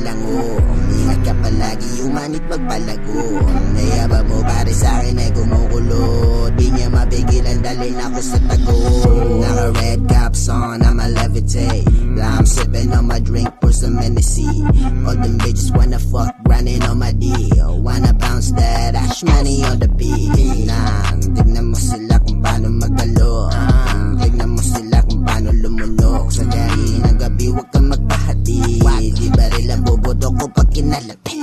malango. Ingat ka palagi, umanit magpalago. Nayaba mo pare sa'kin ay kumukulo. Di niya mapigilan, dalhin ako sa tago. Naka red caps on, I'ma levitate. I'm sipping on my drink, pour some Hennessy. All them bitches wanna fuck, grinding on my D. Wanna bounce that ash money on the beat. Tignan mo sila kung paano magalo. Tignan mo sila kung paano lumunok. Sa dahi ng gabi, huwag kang magpahati. Di ba rin lang bobodo ko pag kinalabi.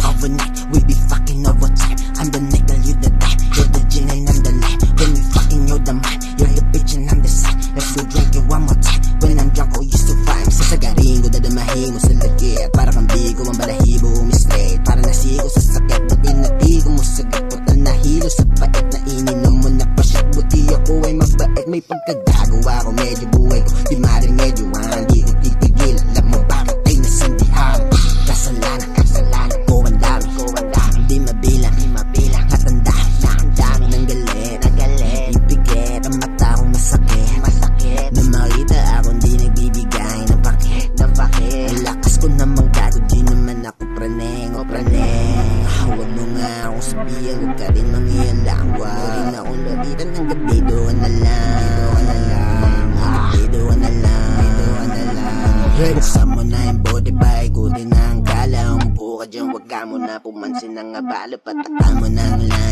Overnight, we be fucking overtime. I'm the nigga, you the type. You're the gin and I'm the light. When we fucking, you're the man. You're the bitch and I'm the side. Let's go drink it one more time. When I'm drunk, oh, used to rhyme. Sasagarin ko, dadamahin mo sa lagit. Para kang bigo, ang balahibo, umistraight. Para nasigo sa sakit, na pinatigo mo sa gapot na nahilo sa pait. Na ininom mo na pasyat, buti ako ay mabait. May pagkagago ako, medyo buhay ko. Di maring medyo di ko titigil. Alam mo bakit ay nasindihan. Kasalanan, kasalanan ko ang dami. Di mabilang, at ang dami ng galit. Yung piget, ang mata kong masakit. Na makita ako di nagbibigay ng pakit. Ang lakas ko namang gato, di naman ako praneng. Huwag mo nga akong sabihan, huwag ka rin mangialang. Huwag rin akong labitan ng gabi, doon na lang. Doon na lang. Buksan mo na yung body pa, ikutin na ang kala. Umupo ka dyan, huwag ka mo na pumansin ng abala. Patakal mo na ang lang.